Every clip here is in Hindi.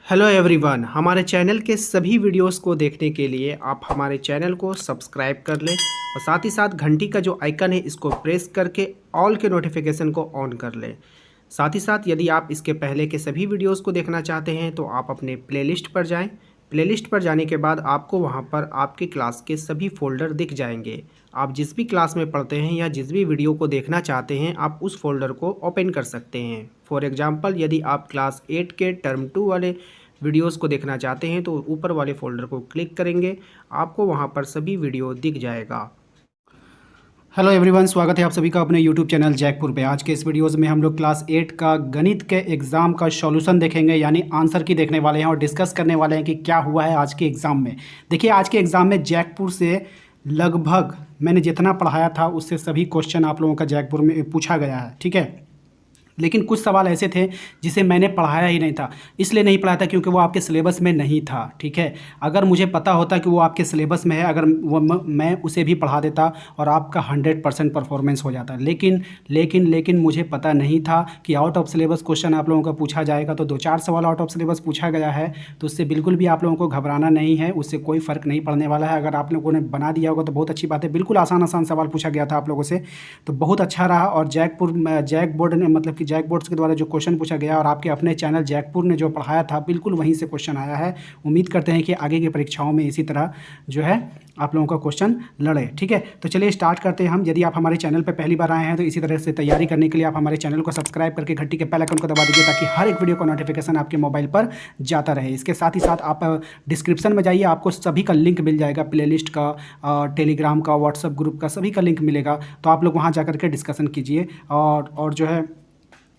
हेलो एवरीवन, हमारे चैनल के सभी वीडियोस को देखने के लिए आप हमारे चैनल को सब्सक्राइब कर लें और साथ ही साथ घंटी का जो आइकन है इसको प्रेस करके ऑल के नोटिफिकेशन को ऑन कर लें। साथ ही साथ यदि आप इसके पहले के सभी वीडियोस को देखना चाहते हैं तो आप अपने प्लेलिस्ट पर जाएं। प्लेलिस्ट पर जाने के बाद आपको वहां पर आपकी क्लास के सभी फोल्डर दिख जाएंगे। आप जिस भी क्लास में पढ़ते हैं या जिस भी वीडियो को देखना चाहते हैं आप उस फोल्डर को ओपन कर सकते हैं। फॉर एग्जांपल, यदि आप क्लास 8 के टर्म 2 वाले वीडियोस को देखना चाहते हैं तो ऊपर वाले फोल्डर को क्लिक करेंगे, आपको वहां पर सभी वीडियो दिख जाएगा। हेलो एवरीवन, स्वागत है आप सभी का अपने यूट्यूब चैनल जैकपुर पे। आज के इस वीडियोस में हम लोग क्लास 8 का गणित के एग्ज़ाम का सॉल्यूशन देखेंगे, यानी आंसर की देखने वाले हैं और डिस्कस करने वाले हैं कि क्या हुआ है आज के एग्ज़ाम में। देखिए, आज के एग्ज़ाम में जैकपुर से लगभग मैंने जितना पढ़ाया था उससे सभी क्वेश्चन आप लोगों का जैकपुर में पूछा गया है, ठीक है। लेकिन कुछ सवाल ऐसे थे जिसे मैंने पढ़ाया ही नहीं था। इसलिए नहीं पढ़ाया था क्योंकि वो आपके सिलेबस में नहीं था, ठीक है। अगर मुझे पता होता कि वो आपके सिलेबस में है, अगर वो मैं उसे भी पढ़ा देता और आपका 100% परफॉर्मेंस हो जाता। लेकिन मुझे पता नहीं था कि आउट ऑफ सिलेबस क्वेश्चन आप लोगों का पूछा जाएगा। तो 2-4 सवाल आउट ऑफ सिलेबस पूछा गया है, तो उससे बिल्कुल भी आप लोगों को घबराना नहीं है, उससे कोई फ़र्क नहीं पड़ने वाला है। अगर आप लोगों ने बना दिया होगा तो बहुत अच्छी बात है। बिल्कुल आसान सवाल पूछा गया था आप लोगों से, तो बहुत अच्छा रहा। और जैक बोर्ड ने, मतलब कि जैक बोर्ड्स के द्वारा जो क्वेश्चन पूछा गया और आपके अपने चैनल जैकपुर ने जो पढ़ाया था, बिल्कुल वहीं से क्वेश्चन आया है। उम्मीद करते हैं कि आगे की परीक्षाओं में इसी तरह जो है आप लोगों का क्वेश्चन लड़े, ठीक है। तो चलिए स्टार्ट करते हैं हम। यदि आप हमारे चैनल पर पहली बार आए हैं तो इसी तरह से तैयारी करने के लिए आप हमारे चैनल को सब्सक्राइब करके घंटी के बेल आइकन को दबा दीजिए ताकि हर एक वीडियो का नोटिफिकेशन आपके मोबाइल पर जाता रहे। इसके साथ ही साथ आप डिस्क्रिप्शन में जाइए, आपको सभी का लिंक मिल जाएगा, प्लेलिस्ट का, टेलीग्राम का, व्हाट्सएप ग्रुप का, सभी का लिंक मिलेगा। तो आप लोग वहाँ जा करके डिस्कशन कीजिए और जो है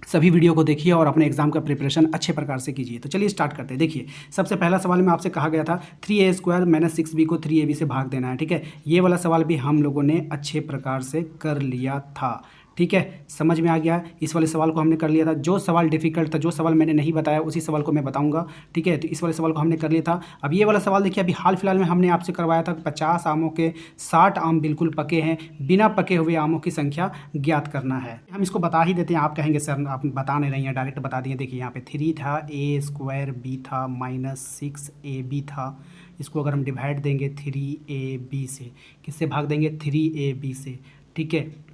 सभी वीडियो को देखिए और अपने एग्जाम का प्रिपरेशन अच्छे प्रकार से कीजिए। तो चलिए स्टार्ट करते हैं। देखिए, सबसे पहला सवाल में आपसे कहा गया था 3a² - 6b को 3ab से भाग देना है, ठीक है। ये वाला सवाल भी हम लोगों ने अच्छे प्रकार से कर लिया था, ठीक है। समझ में आ गया, इस वाले सवाल को हमने कर लिया था। जो सवाल डिफिकल्ट था, जो सवाल मैंने नहीं बताया उसी सवाल को मैं बताऊंगा, ठीक है। तो इस वाले सवाल को हमने कर लिया था। अब ये वाला सवाल देखिए, अभी हाल फिलहाल में हमने आपसे करवाया था 50 आमों के 60 आम बिल्कुल पके हैं, बिना पके हुए आमों की संख्या ज्ञात करना है। हम इसको बता ही देते हैं। आप कहेंगे सर आप बता नहीं रही हैं, डायरेक्ट बता दिए। देखिए यहाँ पे 3 था, a² था -6ab था। इसको अगर हम डिवाइड देंगे 3ab से, किससे भाग देंगे? 3ab से, ठीक है।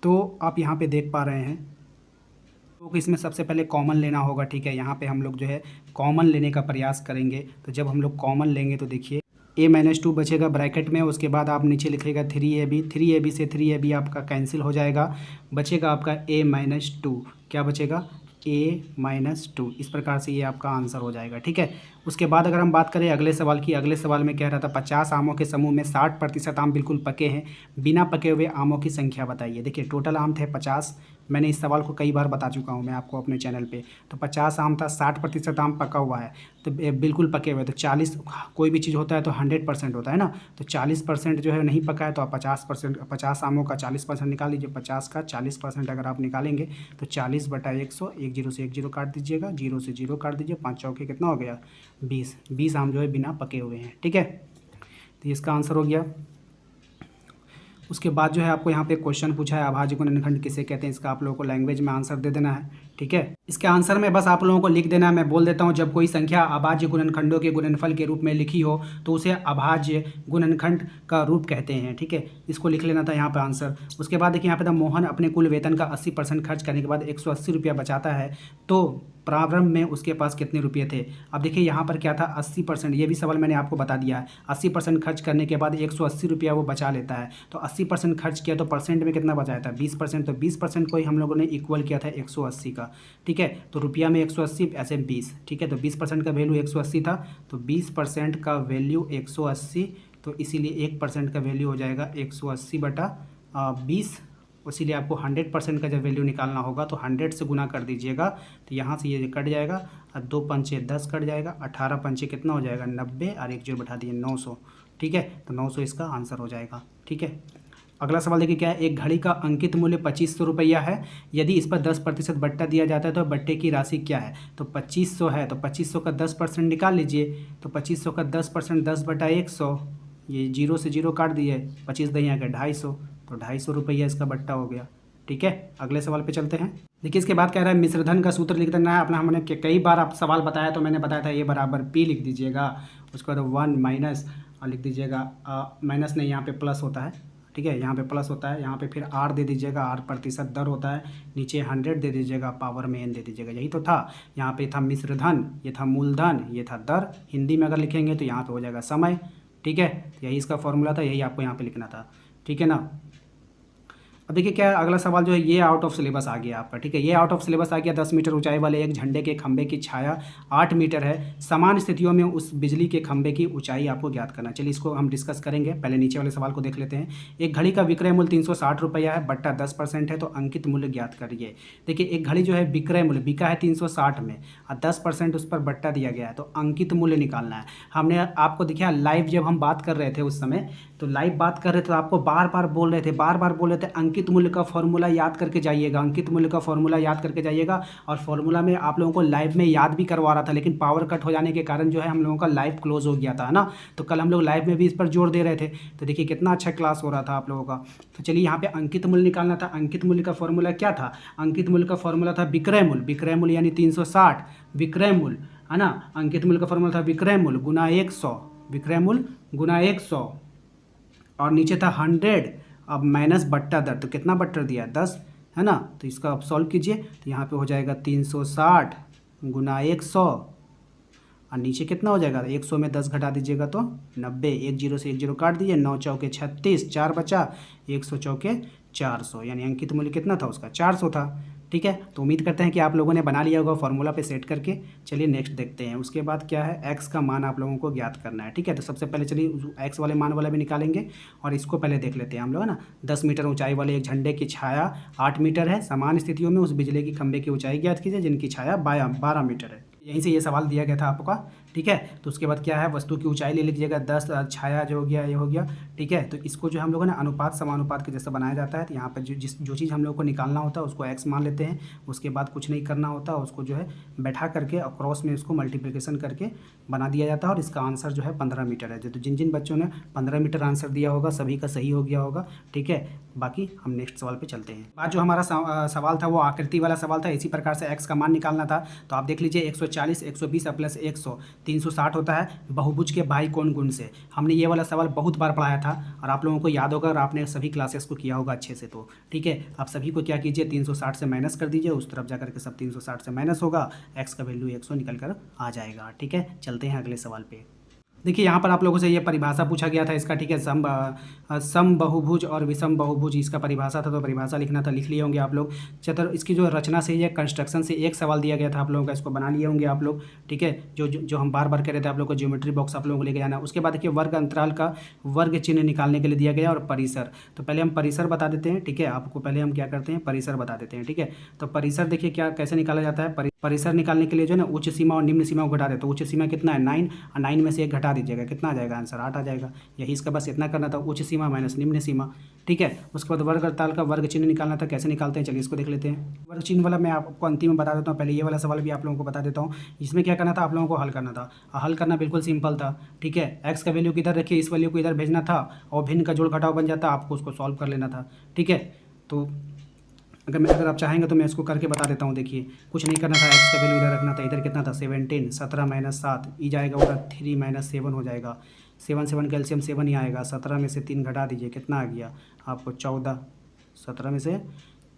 तो आप यहाँ पे देख पा रहे हैं तो इसमें सबसे पहले कॉमन लेना होगा, ठीक है। यहाँ पे हम लोग जो है कॉमन लेने का प्रयास करेंगे। तो जब हम लोग कॉमन लेंगे तो देखिए a-2 बचेगा ब्रैकेट में, उसके बाद आप नीचे लिखिएगा 3ab से 3ab आपका कैंसिल हो जाएगा, बचेगा आपका a-2। क्या बचेगा? a-2। इस प्रकार से ये आपका आंसर हो जाएगा, ठीक है। उसके बाद अगर हम बात करें अगले सवाल की, अगले सवाल में कह रहा था 50 आमों के समूह में 60% आम बिल्कुल पके हैं, बिना पके हुए आमों की संख्या बताइए। देखिए टोटल आम थे 50। मैंने इस सवाल को कई बार बता चुका हूँ मैं आपको अपने चैनल पे। तो 50 आम था, 60% आम पका हुआ है, तो बिल्कुल पके हुए। तो 40, कोई भी चीज़ होता है तो 100% होता है ना, तो 40% जो है नहीं पका है, तो आप 50 आमों का 40% निकाल लीजिए। 50 का 40% अगर आप निकालेंगे तो 40/100, 1 0 से 1 0 काट दीजिएगा, 0 से 0 काट दीजिए, 5 चौके कितना हो गया? 20 आम जो है बिना पके हुए हैं, ठीक है। तो इसका आंसर हो गया। उसके बाद जो है आपको यहाँ पे क्वेश्चन पूछा है अभाज्य गुणनखंड किसे कहते हैं, इसका आप लोगों को लैंग्वेज में आंसर दे देना है, ठीक है। इसके आंसर में बस आप लोगों को लिख देना है, मैं बोल देता हूँ। जब कोई संख्या अभाज्य गुणनखंडों के गुणनफल के रूप में लिखी हो तो उसे अभाज्य गुणनखंड का रूप कहते हैं, ठीक है। इसको लिख लेना था यहाँ पे आंसर। उसके बाद देखिए यहाँ पे था मोहन अपने कुल वेतन का 80% खर्च करने के बाद 180 रुपया बचाता है, तो प्रारंभ में उसके पास कितने रुपये थे? अब देखिए यहाँ पर क्या था, 80%। ये भी सवाल मैंने आपको बता दिया है। 80% खर्च करने के बाद 180 रुपया वो बचा लेता है। तो 80% खर्च किया तो परसेंट में कितना बचाया था? 20%। तो 20% को ही हम लोगों ने इक्वल किया था 180 का, ठीक है। तो रुपया में 180, ऐसे 20, ठीक है। तो 20% का वैल्यू 180 था, तो 20% का वैल्यू 180, तो इसीलिए 1% का वैल्यू हो जाएगा 180/20। इसीलिए आपको 100% का जब वैल्यू निकालना होगा तो 100 से गुना कर दीजिएगा, तो यहाँ से ये कट जाएगा और 2 पंचे 10 कट जाएगा, 18 पंचे कितना हो जाएगा? 90, और 1 0 बैठा दिए 900, ठीक है। तो 900 इसका आंसर हो जाएगा, ठीक है। अगला सवाल देखिए क्या है, एक घड़ी का अंकित मूल्य 2500 रुपया है, यदि इस पर 10% बट्टा दिया जाता है तो बट्टे की राशि क्या है? तो 2500 है, तो 2500 का 10% निकाल लीजिए। तो 2500 का 10%, 10/100, ये 0 से 0 काट दिए, 25 दही आ गया 250, तो 250 रुपया इसका बट्टा हो गया, ठीक है, अगले सवाल पे चलते हैं। देखिए इसके बाद कह रहा है मिश्रधन का सूत्र लिख देना है अपना। हमने कई बार आप सवाल बताया तो मैंने बताया था ए बराबर पी लिख दीजिएगा, उसके बाद 1 माइनस और लिख दीजिएगा माइनस नहीं, यहाँ पे प्लस होता है, ठीक है, यहाँ पे प्लस होता है, यहाँ पे फिर आर दे दीजिएगा, आर प्रतिशत दर होता है, नीचे 100 दे दीजिएगा, पावर में n दे दीजिएगा, यही तो था। यहाँ पे था मिश्रधन, ये था मूलधन, ये था दर। हिंदी में अगर लिखेंगे तो यहाँ पे हो जाएगा समय, ठीक है, यही इसका फॉर्मूला था, यही आपको यहाँ पे लिखना था, ठीक है ना। अब देखिए क्या अगला सवाल जो है ये आउट ऑफ सिलेबस आ गया आपका, ठीक है, ये आउट ऑफ सिलेबस आ गया। 10 मीटर ऊंचाई वाले एक झंडे के खंभे की छाया 8 मीटर है, समान स्थितियों में उस बिजली के खंभे की ऊंचाई आपको ज्ञात करना। चलिए इसको हम डिस्कस करेंगे, पहले नीचे वाले सवाल को देख लेते हैं। एक घड़ी का विक्रय मूल्य 360 रुपया है, बट्टा 10% है, तो अंकित मूल्य ज्ञात करिए। देखिए एक घड़ी जो है विक्रय मूल्य बिका है 360 में और 10% उस पर बट्टा दिया गया है, तो अंकित मूल्य निकालना है। हमने आपको दिखाया लाइव जब हम बात कर रहे थे उस समय, तो लाइव बात कर रहे थे तो आपको बार बार बोल रहे थे अंकित मूल्य का फॉर्मूला याद करके जाइएगा, अंकित मूल्य का फॉर्मूला याद करके जाइएगा। और फॉर्मूला में आप लोगों को लाइव में याद भी करवा रहा था, लेकिन पावर कट हो जाने के कारण जो है हम लोगों का लाइव क्लोज हो गया था, है ना। तो कल हम लोग लाइव में भी इस पर जोर दे रहे थे, तो देखिए कितना अच्छा क्लास हो रहा था आप लोगों का। तो चलिए यहाँ पे अंकित मूल्य निकालना था। अंकित मूल्य का फॉर्मूला क्या था? अंकित मूल्य का फॉर्मूला था विक्रय मूल्य, विक्रय मूल्य यानी 360 विक्रय मूल्य, है ना। अंकित मूल्य का फॉर्मूला था विक्रय मूल्य गुना 100, विक्रय मूल्य गुना 100, और नीचे था 100, अब माइनस बट्टा दर, तो कितना बट्टा दिया 10, है ना। तो इसका आप सॉल्व कीजिए, तो यहाँ पे हो जाएगा 360 गुना 100, और नीचे कितना हो जाएगा 100 में 10 घटा दीजिएगा तो 90, 1 0 से 1 0 काट दीजिए, 9 चौके 36, 4 बचा, 100 चौके 400, यानी अंकित मूल्य कितना था उसका 400 था, ठीक है। तो उम्मीद करते हैं कि आप लोगों ने बना लिया होगा फॉर्मूला पे सेट करके। चलिए नेक्स्ट देखते हैं। उसके बाद क्या है, एक्स का मान आप लोगों को ज्ञात करना है, ठीक है। तो सबसे पहले चलिए एक्स वाले मान वाला भी निकालेंगे, और इसको पहले देख लेते हैं हम लोग, है ना। 10 मीटर ऊंचाई वाले एक झंडे की छाया 8 मीटर है, समान स्थितियों में उस बिजली की खंभे की ऊंचाई ज्ञात कीजिए जिनकी छाया 12 मीटर है। यहीं से ये सवाल दिया गया था आपका, ठीक है। तो उसके बाद क्या है, वस्तु की ऊंचाई ले लीजिएगा 10, छाया जो हो गया ये हो गया, ठीक है। तो इसको जो हम लोग ना अनुपात समानुपात के जैसा बनाया जाता है। तो यहाँ पर जो चीज़ हम लोग को निकालना होता है उसको एक्स मान लेते हैं, उसके बाद कुछ नहीं करना होता, उसको जो है बैठा करके और क्रॉस में उसको मल्टीप्लिकेशन करके बना दिया जाता है, और इसका आंसर जो है 15 मीटर है। तो जिन जिन बच्चों ने 15 मीटर आंसर दिया होगा सभी का सही हो गया होगा, ठीक है। बाकी हम नेक्स्ट सवाल पे चलते हैं। बाद जो हमारा सवाल था वो आकृति वाला सवाल था, इसी प्रकार से एक्स का मान निकालना था। तो आप देख लीजिए 140, 120 प्लस 100 360 होता है बहुभुज के बाई कोण गुण से। हमने ये वाला सवाल बहुत बार पढ़ाया था और आप लोगों को याद होगा और आपने सभी क्लासेस को किया होगा अच्छे से, तो ठीक है। आप सभी को क्या कीजिए 360 से माइनस कर दीजिए, उस तरफ जाकर के सब 360 से माइनस होगा, एक्स का वैल्यू 100 निकल कर आ जाएगा, ठीक है। चलते हैं अगले सवाल पे। देखिए यहाँ पर आप लोगों से ये परिभाषा पूछा गया था इसका, ठीक है। सम बहुभुज और विषम बहुभुज इसका परिभाषा था, तो परिभाषा लिखना था, लिख लिए होंगे आप लोग। इसकी जो रचना से या कंस्ट्रक्शन से एक सवाल दिया गया था आप लोगों का, इसको बना लिए होंगे आप लोग, ठीक है। जो हम बार बार कह रहे थे आप लोग को ज्योमेट्री बॉक्स आप लोगों को लेके जाना। उसके बाद देखिए वर्ग अंतराल का वर्ग चिन्ह निकालने के लिए दिया गया, और परिसर। तो पहले हम परिसर बता देते हैं, ठीक है। आपको पहले हम क्या करते हैं परिसर बता देते हैं, ठीक है। तो परिसर देखिए क्या कैसे निकाला जाता है। परिसर निकालने के लिए जो है ना उच्च सीमा और निम्न सीमा को घटा दे, तो उच्च सीमा कितना है 9, और 9 में से 1 घटा दीजिएगा, कितना आ जाएगा आंसर 8 आ जाएगा। यही इसका बस इतना करना था, उच्च सीमा माइनस निम्न सीमा, ठीक है। उसके बाद वर्ग अंतराल का वर्ग चिन्ह निकालना था, कैसे निकालते हैं चलिए इसको देख लेते हैं। वर्ग चिन्ह वाला मैं आपको अंतिम में बता देता हूँ, पहले ये वाला सवाल भी आप लोगों को बता देता हूँ। इसमें क्या करना था आप लोगों को हल करना था, हल करना बिल्कुल सिंपल था, ठीक है। एक्स का वैल्यू किधर रखिए, इस वैल्यू को इधर भेजना था, और भिन्न का जोड़ घटाव बन जाता, आपको उसको सॉल्व कर लेना था, ठीक है। तो अगर आप चाहेंगे तो मैं इसको करके बता देता हूँ। देखिए कुछ नहीं करना था, एक्स का वैल्यू इधर रखना था, इधर कितना था 17, 17 माइनस 7 ई जाएगा उधर 3 माइनस 7 हो जाएगा, 7 7 कैल्शियम 7 ही आएगा। 17 में से 3 घटा दीजिए, कितना आ गया आपको 14, 17 में से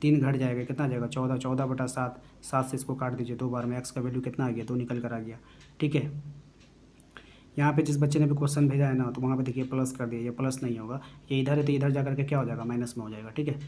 3 घट जाएगा, कितना आ जाएगा 14, 14 बटा 7, 7 से इसको काट दीजिए 2 बार में, एक्स का वैल्यू कितना आ गया 2 निकल कर आ गया, ठीक है। यहाँ पे जिस बच्चे ने भी क्वेश्चन भेजा है ना, तो वहाँ पे देखिए प्लस कर दिया, ये प्लस नहीं होगा, ये इधर है तो इधर जा करके क्या हो जाएगा माइनस में हो जाएगा, ठीक है।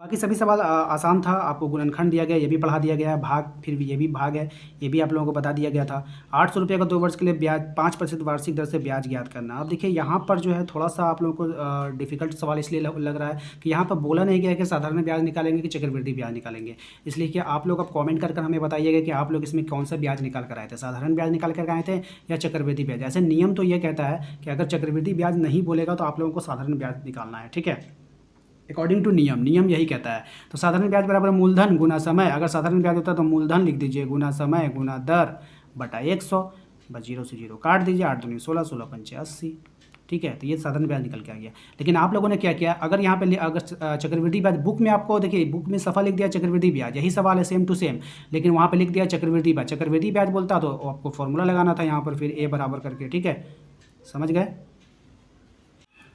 बाकी सभी सवाल आसान था। आपको गुणनखंड दिया गया, ये भी पढ़ा दिया गया है, भाग फिर भी ये भी भाग है, ये भी आप लोगों को बता दिया गया था। 800 रुपये का 2 वर्ष के लिए ब्याज 5% वार्षिक दर से ब्याज ज्ञात करना। अब देखिए यहाँ पर जो है थोड़ा सा आप लोगों को डिफिकल्ट सवाल इसलिए लग रहा है कि यहाँ पर बोला नहीं गया है कि साधारण ब्याज निकालेंगे कि चक्रवृद्धि ब्याज निकालेंगे। इसलिए कि आप लोग अब कॉमेंट कर हमें बताइएगा कि आप लोग इसमें कौन सा ब्याज निकाल कर आए थे, साधारण ब्याज निकाल कर आए थे या चक्रवृद्धि ब्याज। ऐसे नियम तो ये कहता है कि अगर चक्रवृद्धि ब्याज नहीं बोलेगा तो आप लोगों को साधारण ब्याज निकालना है, ठीक है। अकॉर्डिंग टू नियम यही कहता है। तो साधारण ब्याज बराबर मूलधन गुना समय, अगर साधारण ब्याज होता है तो मूलधन लिख दीजिए गुना समय गुना दर बटा 100, बस 0 से 0 काट दीजिए, 8 दूनी 16, 16 पंचे 80, ठीक है। तो ये साधारण ब्याज निकल के आ गया। लेकिन आप लोगों ने क्या किया, अगर यहाँ पे अगर चक्रवृद्धि ब्याज बुक में आपको देखिए, बुक में सफ़ा लिख दिया चक्रवृद्धि ब्याज, यही सवाल है सेम टू सेम, लेकिन वहाँ पे लिख दिया चक्रवृद्धि ब्याज। चक्रवृद्धि ब्याज बोलता तो आपको फॉर्मूला लगाना था यहाँ पर फिर ए बराबर करके, ठीक है, समझ गए।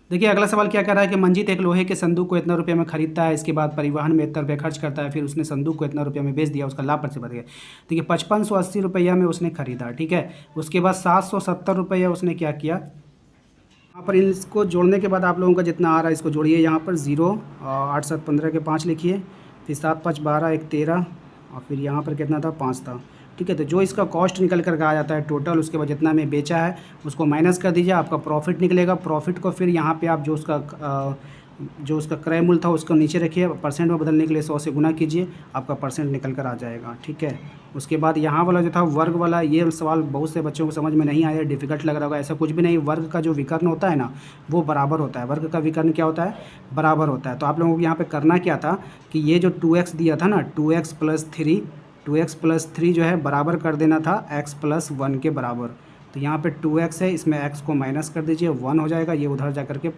देखिए अगला सवाल क्या कर रहा है कि मंजीत एक लोहे के संदूक को इतना रुपये में खरीदता है, इसके बाद परिवहन में इतना रुपये खर्च करता है, फिर उसने संदूक को इतना रुपये में बेच दिया, उसका लाभ प्रतिशत बढ़ गया। देखिए 5580 रुपया में उसने खरीदा, ठीक है। उसके बाद 770 रुपया उसने क्या किया, यहाँ पर इसको जोड़ने के बाद आप लोगों का जितना आ रहा है इसको जोड़िए, यहाँ पर 0 8 7 15 के 5 लिखिए, फिर 7 5 12 1 13 और फिर यहाँ पर कितना था 5 था, ठीक है। तो जो इसका कॉस्ट निकल कर आ जाता है टोटल, उसके बाद जितना में बेचा है उसको माइनस कर दीजिए, आपका प्रॉफिट निकलेगा। प्रॉफिट को फिर यहाँ पे आप जो उसका क्रय मूल्य था उसको नीचे रखिए, परसेंट में बदलने के लिए 100 से गुना कीजिए, आपका परसेंट निकल कर आ जाएगा, ठीक है। उसके बाद यहाँ वाला जो था वर्ग वाला, ये सवाल बहुत से बच्चों को समझ में नहीं आया, डिफ़िकल्ट लग रहा होगा, ऐसा कुछ भी नहीं। वर्ग का जो विकर्ण होता है ना वो बराबर होता है, वर्ग का विकर्ण क्या होता है, बराबर होता है। तो आप लोगों को यहाँ पर करना क्या था कि ये जो 2x दिया था ना, 2x + 3 जो है बराबर कर देना था x + 1 के बराबर। तो यहाँ पे 2x है, इसमें x को माइनस कर दीजिए, 1 हो जाएगा, ये उधर जा कर के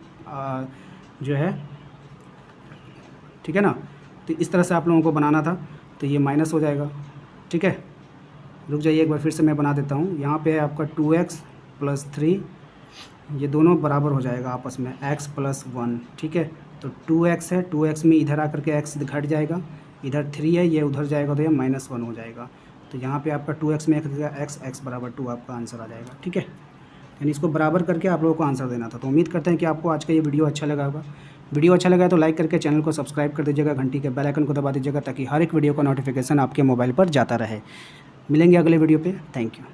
जो है, ठीक है ना। तो इस तरह से आप लोगों को बनाना था, तो ये माइनस हो जाएगा, ठीक है। रुक जाइए एक बार फिर से मैं बना देता हूँ। यहाँ पे आपका 2x + 3, ये दोनों बराबर हो जाएगा आपस में, x + 1, ठीक है। तो 2x है, 2x में इधर आकर के x घट जाएगा, इधर 3 है, ये उधर जाएगा तो ये -1 हो जाएगा। तो यहाँ पे आपका 2x में x बराबर 2 आपका आंसर आ जाएगा, ठीक है। यानी इसको बराबर करके आप लोगों को आंसर देना था। तो उम्मीद करते हैं कि आपको आज का ये वीडियो अच्छा लगा होगा। वीडियो अच्छा लगा तो लाइक करके चैनल को सब्सक्राइब कर दीजिएगा, घंटी के बेल आइकन को दबा दीजिएगा ताकि हर एक वीडियो का नोटिफिकेशन आपके मोबाइल पर जाता रहे। मिलेंगे अगले वीडियो पे, थैंक यू।